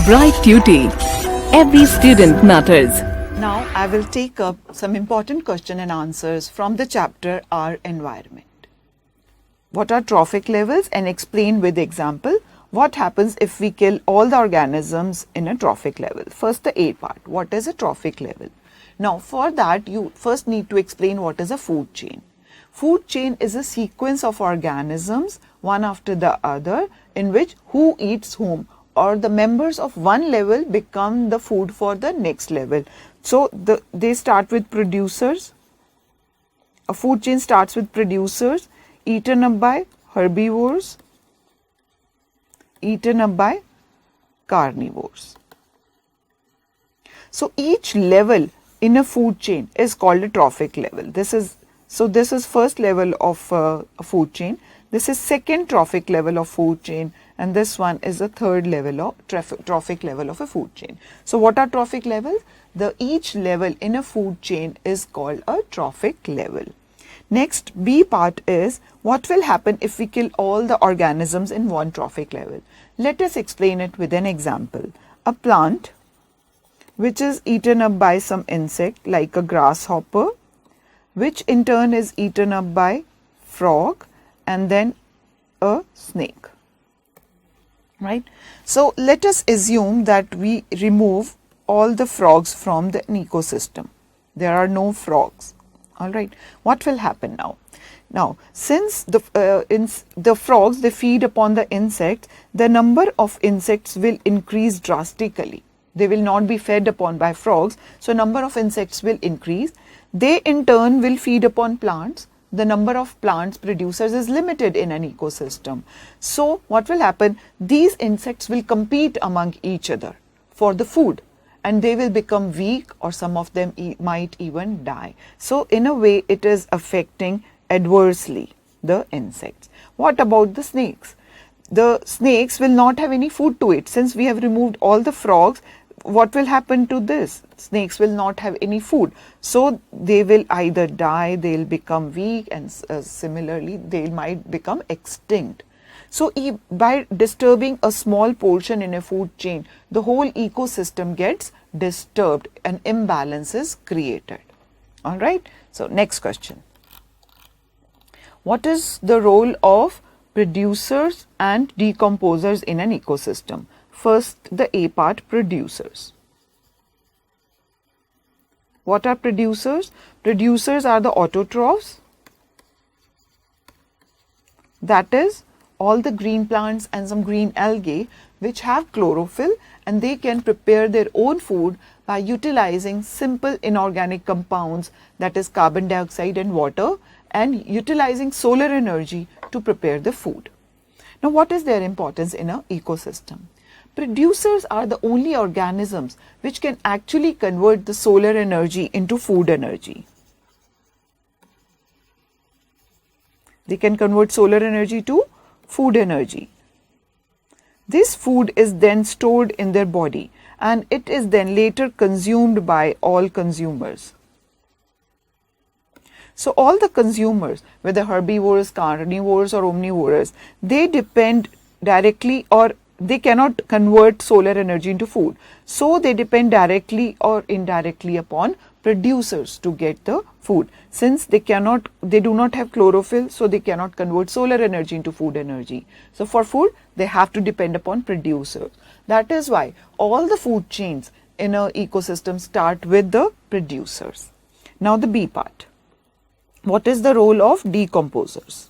Bright Duty. Every student matters. Now I will take up some important question and answers from the chapter Our Environment. What are trophic levels, and explain with example what happens if we kill all the organisms in a trophic level. First, the A part. What is a trophic level? Now for that you first need to explain what is a food chain. Food chain is a sequence of organisms one after the other in which who eats whom, or the members of one level become the food for the next level. So they start with producers. A food chain starts with producers, eaten up by herbivores, eaten up by carnivores. So each level in a food chain is called a trophic level. This is first level of a food chain. This is second trophic level of food chain, and this one is the third level of trophic level of a food chain. So what are trophic levels? Each level in a food chain is called a trophic level. Next, B part is what will happen if we kill all the organisms in one trophic level. Let us explain it with an example. A plant which is eaten up by some insect like a grasshopper, which in turn is eaten up by frog and then a snake. Right? So let us assume that we remove all the frogs from the ecosystem. There are no frogs. All right. What will happen now? Now, since the frogs, they feed upon the insects, the number of insects will increase drastically. They will not be fed upon by frogs, so number of insects will increase. They in turn will feed upon plants. The number of plants producers is limited in an ecosystem. So what will happen? These insects will compete among each other for the food, and they will become weak, or some of them might even die. So in a way it is affecting adversely the insects. What about the snakes? The snakes will not have any food to eat. Since we have removed all the frogs, what will happen to this? Snakes will not have any food. So they will either die, they will become weak, and similarly they might become extinct. So by disturbing a small portion in a food chain, the whole ecosystem gets disturbed and imbalance is created. All right. So next question. What is the role of producers and decomposers in an ecosystem? First, the A part, producers. What are producers? Producers are the autotrophs. That is, all the green plants and some green algae which have chlorophyll, and they can prepare their own food by utilizing simple inorganic compounds, that is carbon dioxide and water, and utilizing solar energy to prepare the food. Now what is their importance in an ecosystem? Producers are the only organisms which can actually convert the solar energy into food energy. They can convert solar energy to food energy. This food is then stored in their body, and it is then later consumed by all consumers. So all the consumers, whether herbivores, carnivores or omnivores, they depend directly, or they cannot convert solar energy into food. So they depend directly or indirectly upon producers to get the food. Since they do not have chlorophyll, so they cannot convert solar energy into food energy. So for food, they have to depend upon producers. That is why all the food chains in an ecosystem start with the producers. Now the B part. What is the role of decomposers?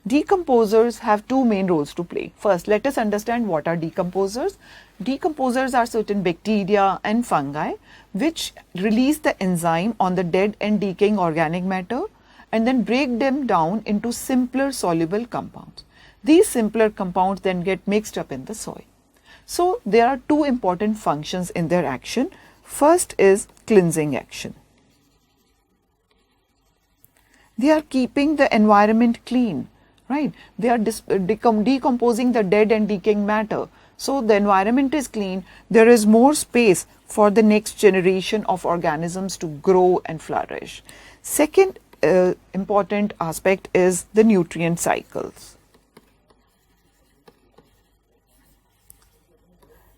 Decomposers have two main roles to play. First, let us understand what are decomposers. Decomposers are certain bacteria and fungi which release the enzyme on the dead and decaying organic matter and then break them down into simpler soluble compounds. These simpler compounds then get mixed up in the soil. So there are two important functions in their action. First is cleansing action. They are keeping the environment clean. Right? They are decomposing the dead and decaying matter. So the environment is clean. There is more space for the next generation of organisms to grow and flourish. Second important aspect is the nutrient cycles.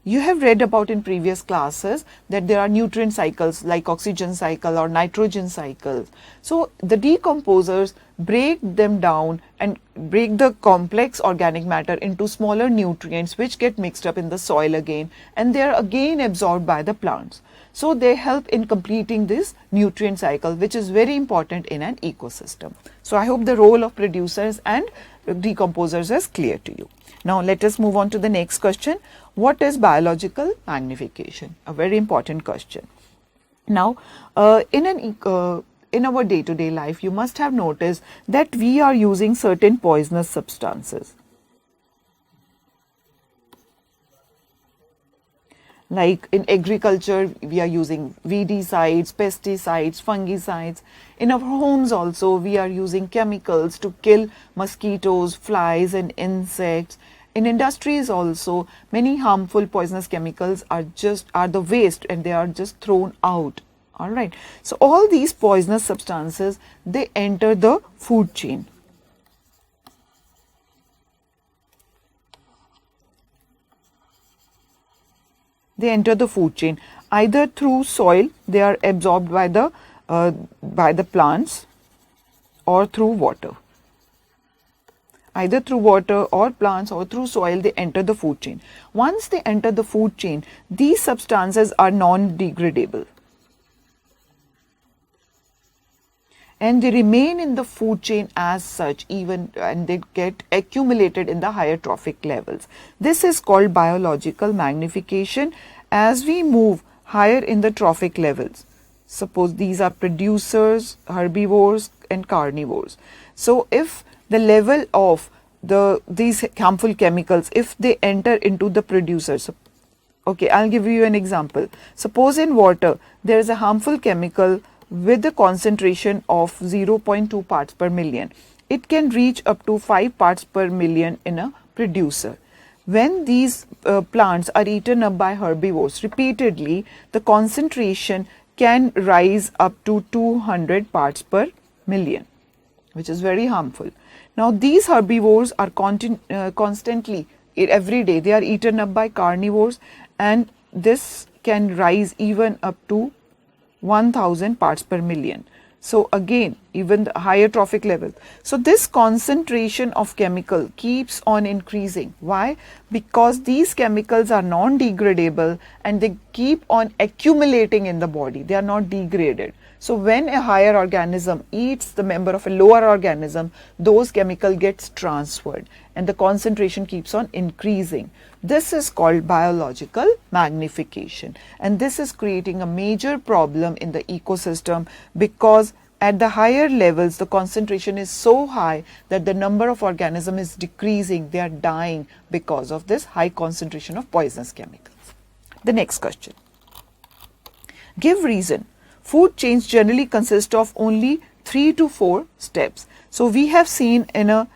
You have read about in previous classes that there are nutrient cycles like oxygen cycle or nitrogen cycles. So the decomposers break them down and break the complex organic matter into smaller nutrients which get mixed up in the soil again, and they are again absorbed by the plants. So they help in completing this nutrient cycle, which is very important in an ecosystem. So I hope the role of producers and decomposers is clear to you. Now let us move on to the next question. What is biological magnification? A very important question. Now in our day-to-day life, you must have noticed that we are using certain poisonous substances. Like in agriculture, we are using weedicides, pesticides, fungicides. In our homes also, we are using chemicals to kill mosquitoes, flies and insects. In industries also, many harmful poisonous chemicals are the waste, and they are just thrown out. All right. So all these poisonous substances, they enter the food chain. They enter the food chain either through soil, they are absorbed by the plants, or through water. Either through water or plants or through soil, they enter the food chain. Once they enter the food chain, these substances are non-degradable, and they remain in the food chain as such, and they get accumulated in the higher trophic levels. This is called biological magnification. As we move higher in the trophic levels, suppose these are producers, herbivores and carnivores. So if the level of these harmful chemicals, if they enter into the producers, okay, I'll give you an example. Suppose in water there is a harmful chemical with a concentration of 0.2 parts per million. It can reach up to 5 parts per million in a producer. When these plants are eaten up by herbivores repeatedly, the concentration can rise up to 200 parts per million, which is very harmful. Now these herbivores are constantly, every day, they are eaten up by carnivores, and this can rise even up to 1000 parts per million. So again, even the higher trophic level. So this concentration of chemical keeps on increasing. Why? Because these chemicals are non-degradable and they keep on accumulating in the body. They are not degraded. So when a higher organism eats the member of a lower organism, those chemical gets transferred and the concentration keeps on increasing. This is called biological magnification, and this is creating a major problem in the ecosystem, because at the higher levels the concentration is so high that the number of organisms is decreasing. They are dying because of this high concentration of poisonous chemicals. The next question. Give reason. Food chains generally consist of only 3 to 4 steps. So we have seen in a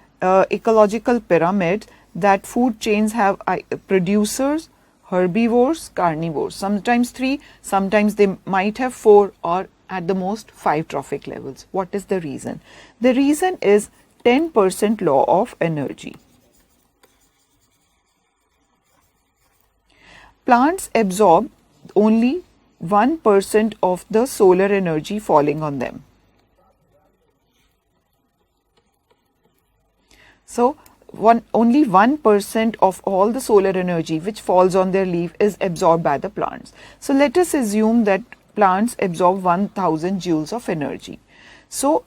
ecological pyramid that food chains have producers, herbivores, carnivores. Sometimes 3, sometimes they might have 4, or at the most 5 trophic levels. What is the reason? The reason is 10% law of energy. Plants absorb only 1% of the solar energy falling on them. So only 1% of all the solar energy which falls on their leaf is absorbed by the plants. So let us assume that plants absorb 1000 joules of energy. So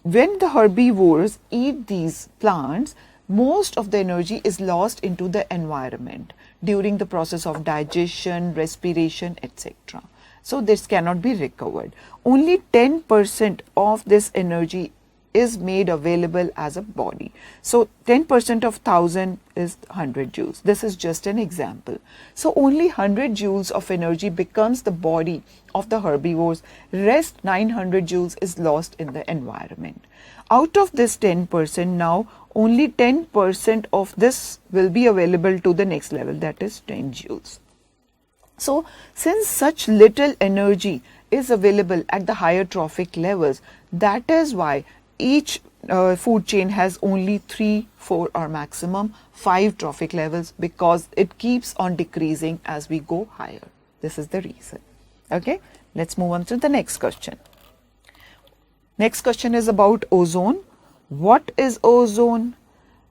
when the herbivores eat these plants, most of the energy is lost into the environment during the process of digestion, respiration, etc. So this cannot be recovered. Only 10% of this energy is made available as a body. So 10% of 1000 is 100 joules. This is just an example. So only 100 joules of energy becomes the body of the herbivores. Rest 900 joules is lost in the environment. Out of this 10%, now only 10% of this will be available to the next level, that is 10 joules. So since such little energy is available at the higher trophic levels, that is why each food chain has only 3, 4 or maximum 5 trophic levels, because it keeps on decreasing as we go higher. This is the reason. Okay, let's move on to the next question. Next question is about ozone. What is ozone?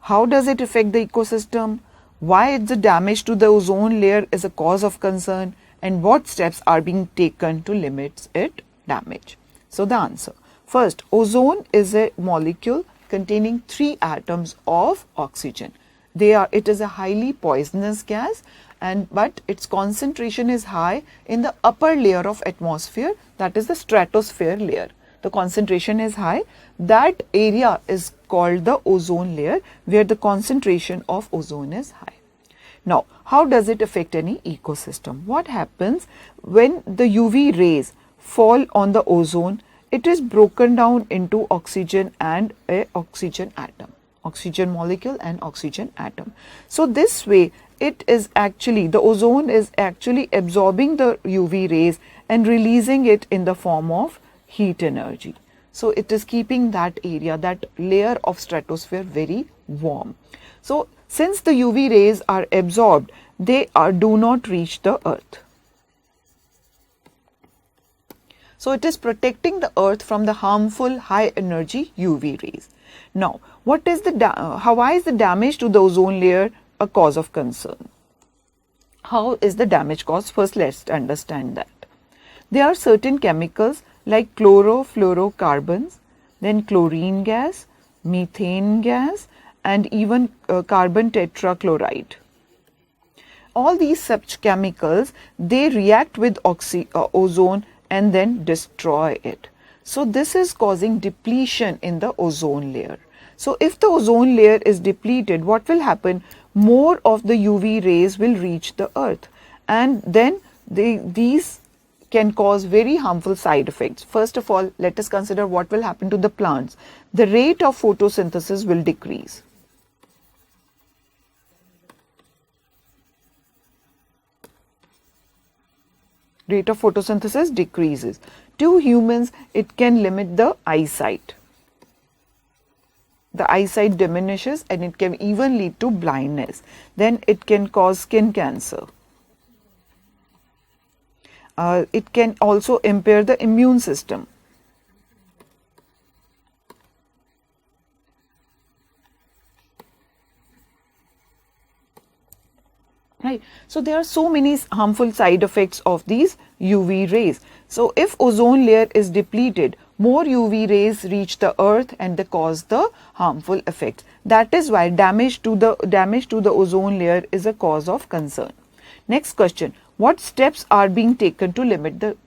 How does it affect the ecosystem? Why the damage to the ozone layer is a cause of concern, and what steps are being taken to limit its damage? So the answer. First, ozone is a molecule containing 3 atoms of oxygen. It is a highly poisonous gas, but its concentration is high in the upper layer of atmosphere, that is the stratosphere layer. The concentration is high. That area is called the ozone layer, where the concentration of ozone is high. Now, how does it affect any ecosystem? What happens when the UV rays fall on the ozone? It is broken down into oxygen and a oxygen atom, oxygen molecule and oxygen atom. So this way, the ozone is actually absorbing the UV rays and releasing it in the form of heat energy. So it is keeping that area, that layer of stratosphere, very warm. So since the UV rays are absorbed, they do not reach the earth. So it is protecting the earth from the harmful high energy UV rays. Now, why is the damage to the ozone layer a cause of concern? How is the damage caused? First, let's understand that. There are certain chemicals like chlorofluorocarbons, then chlorine gas, methane gas, and even carbon tetrachloride. All these such chemicals, they react with ozone and then destroy it. So this is causing depletion in the ozone layer. So if the ozone layer is depleted, what will happen? More of the UV rays will reach the earth, and then these can cause very harmful side effects. First of all, let us consider what will happen to the plants. The rate of photosynthesis will decrease. Rate of photosynthesis decreases. To humans, it can limit the eyesight. The eyesight diminishes, and it can even lead to blindness. Then it can cause skin cancer. It can also impair the immune system. Right. So there are so many harmful side effects of these UV rays. So if ozone layer is depleted, more UV rays reach the earth and they cause the harmful effects. That is why damage to the ozone layer is a cause of concern. Next question. What steps are being taken to limit the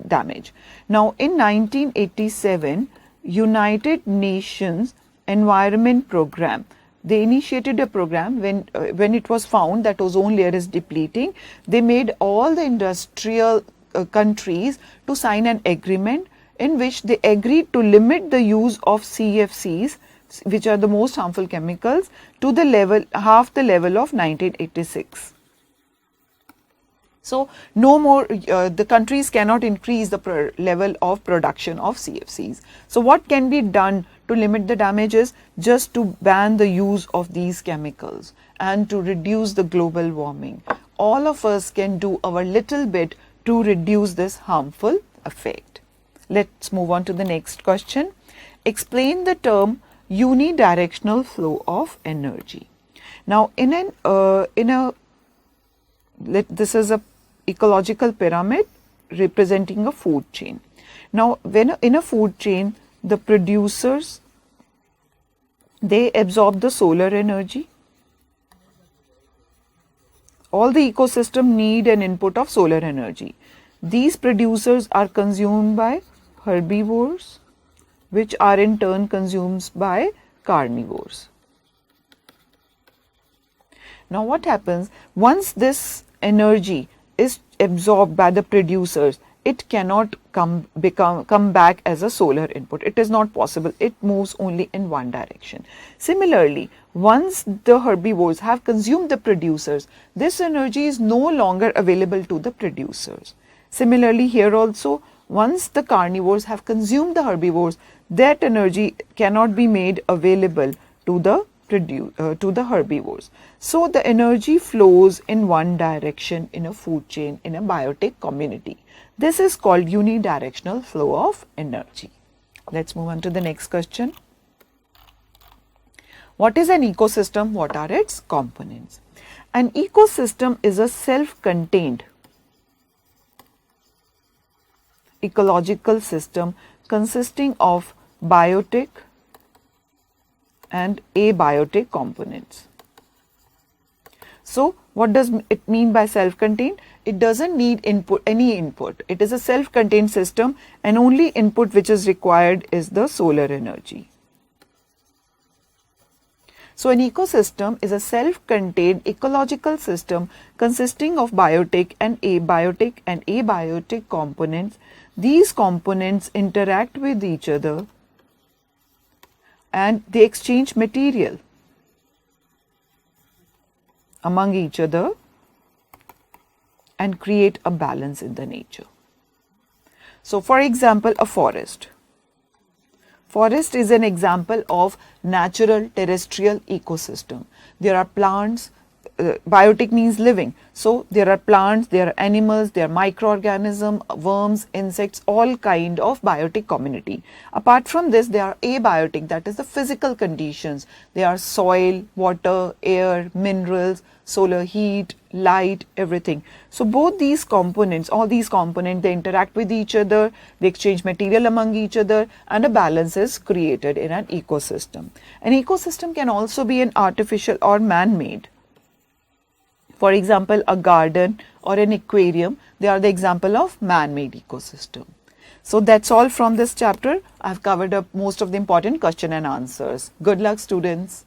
damage? Now, in 1987, United Nations Environment Program, they initiated a program when it was found that ozone layer is depleting. They made all the industrial countries to sign an agreement in which they agreed to limit the use of CFCs, which are the most harmful chemicals, to the level, half the level of 1986. So no more, the countries cannot increase the level of production of CFCs. So what can be done to limit the damages? Just to ban the use of these chemicals and to reduce the global warming. All of us can do our little bit to reduce this harmful effect. Let's move on to the next question. Explain the term unidirectional flow of energy. Now, this is a ecological pyramid representing a food chain. Now, when in a food chain, the producers, they absorb the solar energy. All the ecosystem need an input of solar energy. These producers are consumed by herbivores, which are in turn consumed by carnivores. Now what happens, once this energy is absorbed by the producers, it cannot come back as a solar input. It is not possible. It moves only in one direction. Similarly, once the herbivores have consumed the producers, this energy is no longer available to the producers. Similarly, here also, once the carnivores have consumed the herbivores, that energy cannot be made available to the herbivores. So the energy flows in one direction in a food chain in a biotic community. This is called unidirectional flow of energy. Let's move on to the next question. What is an ecosystem? What are its components? An ecosystem is a self-contained ecological system consisting of biotic and abiotic components. So what does it mean by self-contained? It doesn't need any input. It is a self-contained system, and only input which is required is the solar energy. So an ecosystem is a self-contained ecological system consisting of biotic and abiotic components. These components interact with each other and they exchange material among each other and create a balance in the nature. So for example, a forest. Forest is an example of natural terrestrial ecosystem. There are plants, biotic means living. So there are plants, there are animals, there are microorganisms, worms, insects, all kind of biotic community. Apart from this, there are abiotic, that is the physical conditions. There are soil, water, air, minerals, solar heat, light, everything. So both these components, all these components, they interact with each other, they exchange material among each other, and a balance is created in an ecosystem. An ecosystem can also be an artificial or man-made. For example, a garden or an aquarium, they are the example of man-made ecosystem. So that's all from this chapter. I've covered up most of the important question and answers. Good luck, students.